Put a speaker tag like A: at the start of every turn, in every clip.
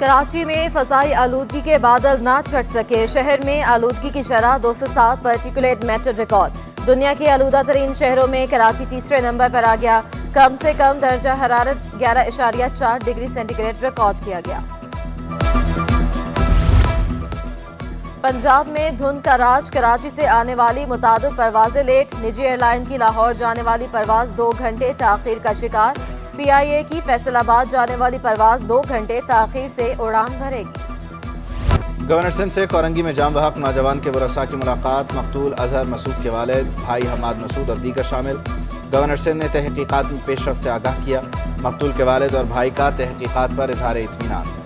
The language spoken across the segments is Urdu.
A: کراچی میں فضائی آلودگی کے بادل نہ چھٹ سکے، شہر میں آلودگی کی شرح 207 پارٹیکولیٹ میٹر ریکارڈ۔ دنیا کے آلودہ ترین شہروں میں کراچی تیسرے نمبر پر آ گیا، کم سے کم درجہ حرارت 11.4 ڈگری سینٹی گریڈ ریکارڈ کیا گیا۔ پنجاب میں دھند کا راج، کراچی سے آنے والی متعدد پروازیں لیٹ، نجی ایئر لائن کی لاہور جانے والی پرواز 2 گھنٹے تاخیر کا شکار، پی آئی اے کی فیصل آباد جانے والی پرواز 2 گھنٹے تاخیر سے اڑان بھرے گی۔
B: گورنر سندھ سے کورنگی میں جاں بحق نوجوان کے ورثاء کی ملاقات، مقتول اظہر مسعود کے والد، بھائی حماد مسعود اور دیگر شامل۔ گورنر سندھ نے تحقیقات میں پیش رفت سے آگاہ کیا، مقتول کے والد اور بھائی کا تحقیقات پر اظہار اطمینان۔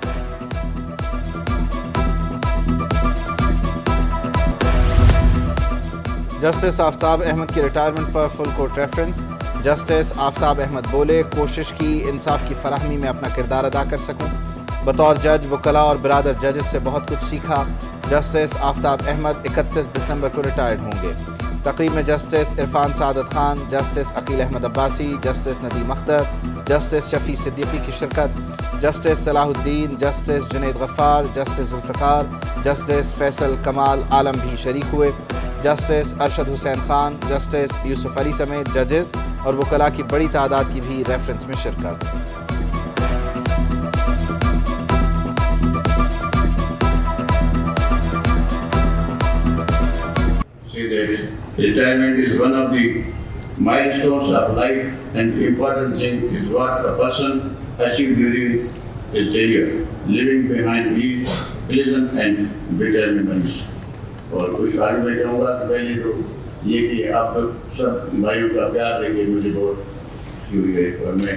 B: جسٹس آفتاب احمد کی ریٹائرمنٹ پر فل کورٹ ریفرنس، جسٹس آفتاب احمد بولے کوشش کی انصاف کی فراہمی میں اپنا کردار ادا کر سکوں، بطور جج وکلاء اور برادر ججز سے بہت کچھ سیکھا۔ جسٹس آفتاب احمد 31 دسمبر کو ریٹائرڈ ہوں گے۔ تقریب میں justice Irfan Saadat Khan, justice Aqeel Ahmed Abbasi, justice Nadeem Akhtar, justice Shafi Siddiqui کی شرکت، justice Salahuddin, justice Junaid Ghaffar, justice Zulfiqar, justice Faisal Kamal Alam بھی شریک ہوئے۔ جسٹس ارشد حسین خان، جسٹس یوسف علی سمیت ججز اور وکلاء کی بڑی تعداد کی بھی ریفرنس میں شرکت۔
C: Retirement is one of the milestones of life, and the important thing is what a person achieves during his tenure, leaving behind ease, pleasant and bitter memories. اور کچھ آگے میں چاہوں گا کہ پہلے تو یہ کہ آپ سب بھائیوں کا پیار دے کے مجھے بہت خوشی ہوئی ہے، اور میں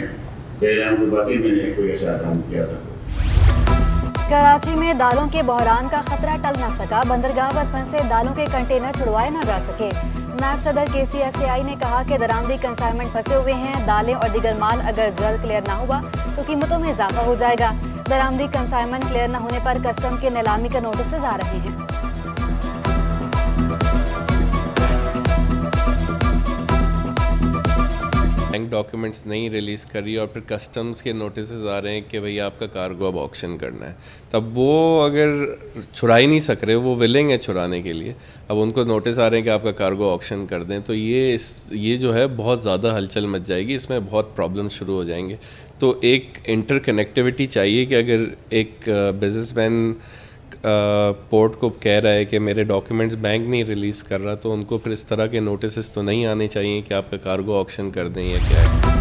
C: کہہ رہا ہوں کہ باقی میں نے کوئی ایسا کام کیا تھا۔
D: کراچی میں دالوں کے بحران کا خطرہ ٹل نہ سکا، بندرگاہ پر پھنسے دالوں کے کنٹینر چھڑوائے نہ جا سکے۔ نائب صدر KCSAI نے کہا کہ درآمدی کنسائنمنٹ پھنسے ہوئے ہیں، دالیں اور دیگر مال اگر جلد کلیئر نہ ہوا تو قیمتوں میں اضافہ ہو جائے گا۔ درآمدی کنسائنمنٹ کلیئر نہ ہونے پر کسٹم کے نیلامی کا نوٹسز آ رہے ہیں۔
E: بینک ڈاکیومنٹس نہیں ریلیز کر رہی اور پھر کسٹمز کے نوٹسز آ رہے ہیں کہ بھئی آپ کا کارگو اب آکشن کرنا ہے، تب وہ اگر چھڑا ہی نہیں سک رہے، وہ ولنگ ہے چھڑانے کے لیے، اب ان کو نوٹس آ رہے ہیں کہ آپ کا کارگو آکشن کر دیں، تو یہ جو ہے بہت زیادہ ہلچل مچ جائے گی، اس میں بہت پرابلم شروع ہو جائیں گے۔ تو ایک انٹر کنیکٹیوٹی چاہیے کہ اگر ایک بزنس مین پورٹ کو کہہ رہا ہے کہ میرے ڈاکیومنٹس بینک نہیں ریلیز کر رہا، تو ان کو پھر اس طرح کے نوٹسز تو نہیں آنے چاہیے کہ آپ کا کارگو آکشن کر دیں یا کیا ہے۔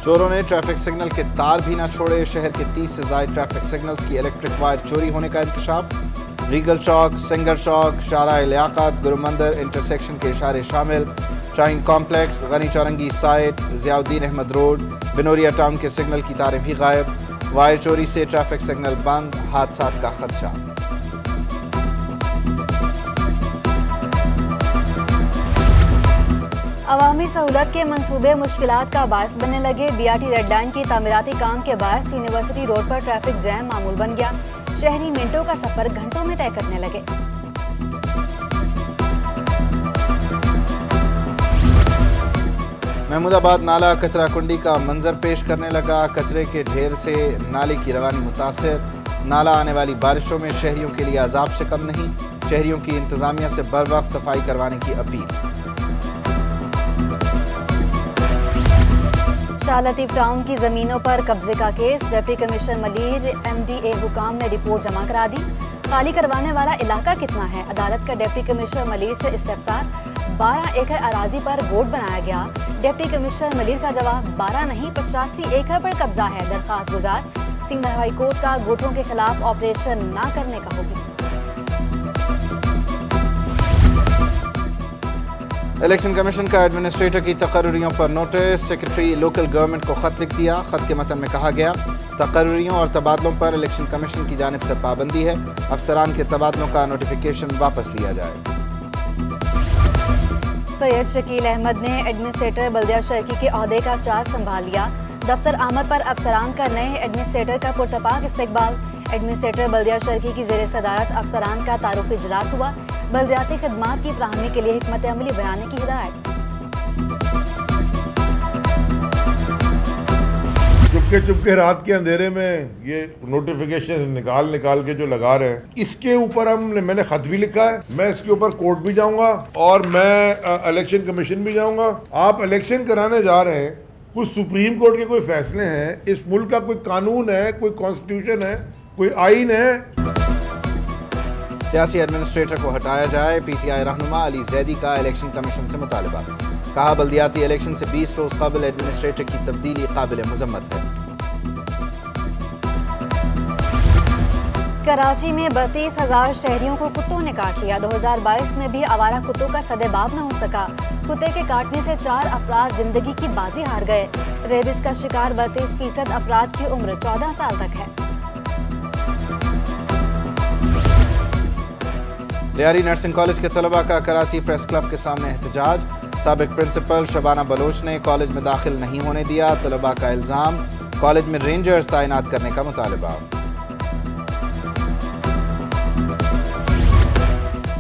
B: چوروں نے ٹریفک سگنل کے تار بھی نہ چھوڑے، شہر کے 30 سے زائد ٹریفک سگنلز کی الیکٹرک وائر چوری ہونے کا انکشاف۔ ریگل چوک، سنگر چوک، شارع لیاقت، گرو مندر انٹرسیکشن کے اشارے شامل، شاہین کمپلیکس، غنی چورنگی سائٹ، ضیاء الدین احمد روڈ، بنوریا ٹاؤن کے سگنل کی تاریں بھی غائب۔ وائر چوری سے ٹریفک سگنل بند، حادثات کا خدشہ۔
D: عوامی سہولت کے منصوبے مشکلات کا باعث بننے لگے، BRT ریڈ لائن کی تعمیراتی کام کے باعث یونیورسٹی روڈ پر ٹریفک جیم معمول بن گیا، شہری منٹوں کا سفر گھنٹوں میں طے کرنے لگے۔
B: محمود آباد نالہ کچرا کنڈی کا منظر پیش کرنے لگا، کچرے کے ڈھیر سے نالے کی روانی متاثر، نالہ آنے والی بارشوں میں شہریوں کے لیے عذاب سے کم نہیں، شہریوں کی انتظامیہ سے بر وقت صفائی کروانے کی اپیل۔
D: شاہ لطیف ٹاؤن کی زمینوں پر قبضے کا case, deputy commissioner Malir MDA حکام نے رپورٹ جمع کرا دی، خالی کروانے والا علاقہ کتنا ہے؟ عدالت کا ڈپٹی کمشنر ملیر سے استفسار، 12 ایکڑ اراضی پر بورڈ بنایا گیا، ڈپٹی کمشنر ملیر کا جواب 12 نہیں 85 ایکڑ پر قبضہ ہے، درخواست گزار، سندھ ہائی کورٹ کا گھوٹوں کے خلاف آپریشن نہ کرنے کا حکم۔
B: الیکشن کمیشن کا ایڈمنسٹریٹر کی تقرریوں پر نوٹس، سیکرٹری لوکل گورنمنٹ کو خط لکھ دیا، خط کے متن میں کہا گیا تقرریوں اور تبادلوں پر الیکشن کمیشن کی جانب سے پابندی ہے، افسران کے تبادلوں کا نوٹیفیکیشن واپس لیا جائے۔
D: سید شکیل احمد نے ایڈمنسٹریٹر بلدیہ شرکی کے عہدے کا چارج سنبھال لیا، دفتر آمد پر افسران کا نئے ایڈمنسٹریٹر کا پرتپاک استقبال، ایڈمنسٹریٹر بلدیہ شرکی کی زیر صدارت افسران کا تعارفی اجلاس ہوا، بلدیاتی خدمات کی فراہمی کے لیے حکمت عملی بنانے کی ہدایت۔
F: چپکے رات کے اندھیرے میں یہ نوٹیفیکیشن نکال کے جو لگا رہے ہیں، اس کے اوپر میں نے خط بھی لکھا ہے، میں اس کے اوپر کورٹ بھی جاؤں گا اور میں الیکشن کمیشن بھی جاؤں گا. آپ الیکشن کرانے جا رہے ہیں، کوئی سپریم کورٹ کے کوئی فیصلے ہیں، اس ملک کا کوئی قانون ہے، کوئی کانسٹیٹیوشن ہے، کوئی آئین ہے.
B: سیاسی ایڈمنسٹریٹر کو ہٹایا جائے، پی ٹی آئی رہنما علی زیدی کا الیکشن کمیشن سے مطالبہ. کہا بلدیاتی الیکشن سے 20 روز قبل ایڈمنسٹریٹر کی تبدیلی قابل مذمت ہے.
D: کراچی میں 32,000 شہریوں کو کتوں نے کاٹ لیا. 2022 میں بھی آوارہ کتوں کا سدباب نہ ہو سکا. کتے کے کاٹنے سے 4 افراد زندگی کی بازی ہار گئے. ریبس کا شکار 32% افراد کی عمر 14 سال تک ہے.
B: لیاری نرسنگ کالج کے طلباء کا کراچی پریس کلب کے سامنے احتجاج. سابق پرنسپل شبانہ بلوچ نے کالج میں داخل نہیں ہونے دیا. طلباء کا الزام، کالج میں رینجرز تعینات کرنے کا مطالبہ.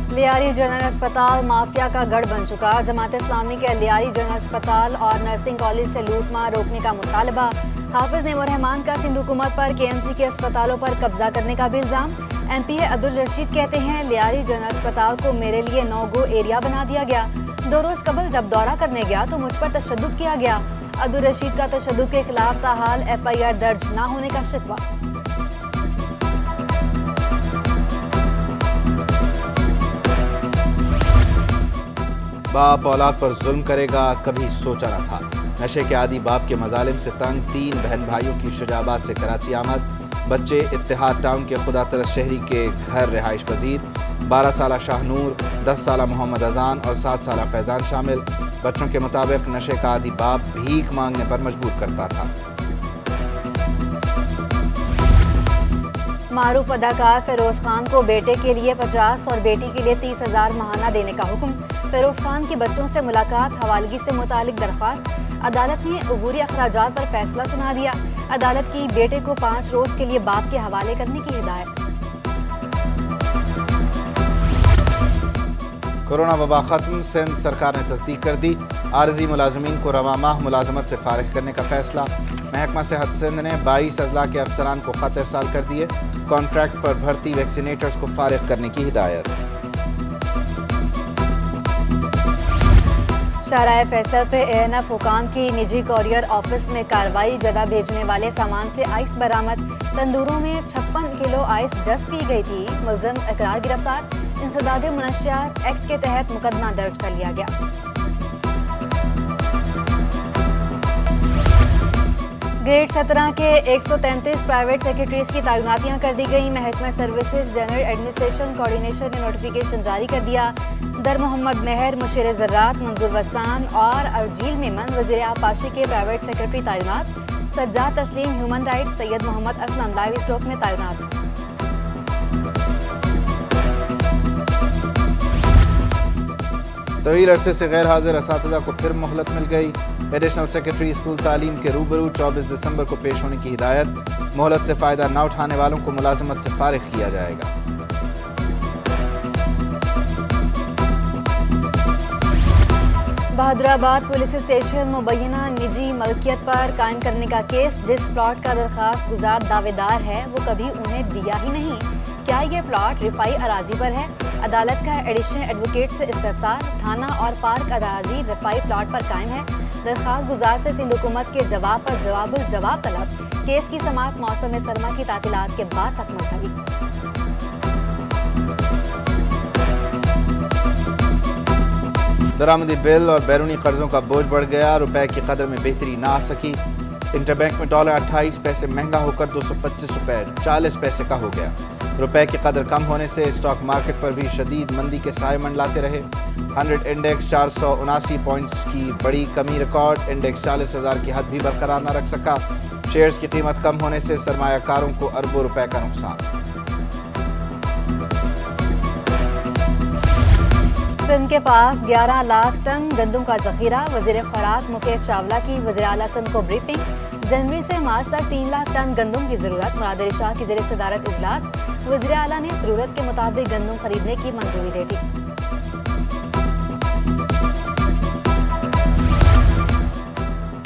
D: لیاری جنرل اسپتال مافیا کا گڑھ بن چکا. جماعت اسلامی کے لیاری جنرل اسپتال اور نرسنگ کالج سے لوٹ مار روکنے کا مطالبہ. حافظ نعیم الرحمان کا سندھ حکومت پر کے ایم سی کے اسپتالوں پر قبضہ کرنے کا بھی الزام. ایم پی اے عبدالرشید کہتے ہیں لیاری جنرل اسپتال کو میرے لیے نو گو ایریا بنا دیا گیا. 2 روز قبل جب دورہ کرنے گیا تو مجھ پر تشدد کیا گیا. عبدالرشید کا تشدد کے خلاف تاحال ایف آئی آر درج نہ ہونے کا شکوہ.
B: باپ اولاد پر ظلم کرے گا، کبھی سوچا نہ تھا. نشے کے عادی باپ کے مظالم سے تنگ 3 بہن بھائیوں کی شجاعت سے کراچی آمد. بچے اتحاد ٹاؤن کے خدا ترس شہری کے گھر رہائش پذیر. 12 سالہ شاہ نور، 10 سالہ محمد اذان اور 7 سالہ فیضان شامل. بچوں کے مطابق نشے کا عادی باپ بھیک مانگنے پر مجبور کرتا تھا.
D: معروف اداکار فیروز خان کو بیٹے کے لیے 50 اور بیٹی کے لیے 30,000 ماہانہ دینے کا حکم. فیروز خان کی بچوں سے ملاقات، حوالگی سے متعلق درخواست. عدالت نے عبوری اخراجات پر فیصلہ سنا دیا. عدالت کی بیٹے کو 5 روز کے لیے باپ کے حوالے کرنے کی ہدایت.
B: کورونا وبا ختم، سندھ سرکار نے تصدیق کر دی. عارضی ملازمین کو رواں ماہ ملازمت سے فارغ کرنے کا فیصلہ. محکمہ صحت سندھ نے 22 اضلاع کے افسران کو خط ارسال کر دیے. کانٹریکٹ پر بھرتی ویکسینیٹرز کو فارغ کرنے کی ہدایت.
D: شاہراہ فیصل پہ اے این ایف حکام کی نجی کوریئر آفس میں کارروائی. جدہ بھیجنے والے سامان سے آئس برآمد. تندوروں میں 56 کلو آئس جذب کی گئی تھی. ملزم اقرار گرفتار. انسداد منشیات ایکٹ کے تحت مقدمہ درج کر لیا گیا. گریڈ 17 کے 133 پرائیویٹ سیکرٹریز کی تعیناتیاں کر دی گئی. محکمہ سروسز جنرل ایڈمنسٹریشن کوارڈینیشن نے نوٹیفیکیشن جاری کر دیا. در محمد مہر مشیر زراعت منظور وسان اور ارجیل میمن وزیر آبپاشی کے پرائیویٹ سیکرٹری تعینات. سجاد تسلیم ہیومن رائٹ. سید محمد اسلم لائیو اسٹاک میں تعینات.
B: طویل عرصے سے غیر حاضر اساتذہ کو پھر مہلت مل گئی. ایڈیشنل سیکرٹری اسکول تعلیم کے روبرو 24 دسمبر کو پیش ہونے کی ہدایت. مہلت سے فائدہ نہ اٹھانے والوں کو ملازمت سے فارغ کیا جائے گا.
D: بہادر آباد پولیس اسٹیشن مبینہ نجی ملکیت پر قائم کرنے کا کیس. جس پلاٹ کا درخواست گزار دعوے دار ہے وہ کبھی انہیں دیا ہی نہیں. کیا یہ پلاٹ رفائی اراضی پر ہے؟ عدالت کا ایڈیشنل ایڈوکیٹ سے استفسار. تھانہ اور پارک اراضی رفائی پلاٹ پر قائم ہے. درخواست گزار سے سندھ حکومت کے جواب پر جواب الجواب طلب. کیس کی سماعت موسم سرما کی تعطیلات کے بعد تک ملتوی.
B: درآمدی بل اور بیرونی قرضوں کا بوجھ بڑھ گیا. روپے کی قدر میں بہتری نہ آ سکی. انٹر بینک میں ڈالر 28 پیسے مہنگا ہو کر 225 روپے 40 پیسے کا ہو گیا. روپے کی قدر کم ہونے سے اسٹاک مارکیٹ پر بھی شدید مندی کے سائے منڈلاتے رہے. 100 انڈیکس 479 پوائنٹس کی بڑی کمی ریکارڈ. انڈیکس 40,000 کی حد بھی برقرار نہ رکھ سکا. شیئرز کی قیمت کم ہونے سے سرمایہ کاروں کو اربوں روپے کا نقصان.
D: سندھ کے پاس 11 لاکھ ٹن گندم کا ذخیرہ. وزیر خوراک مکیش چاولہ کی وزیر اعلیٰ سندھ کو بریفنگ. جنوری سے مارچ تک 3 لاکھ ٹن گندم کی ضرورت. مراد علی شاہ کی زیر صدارت اجلاس. وزیر اعلیٰ نے ضرورت کے مطابق گندم خریدنے کی منظوری دے دی.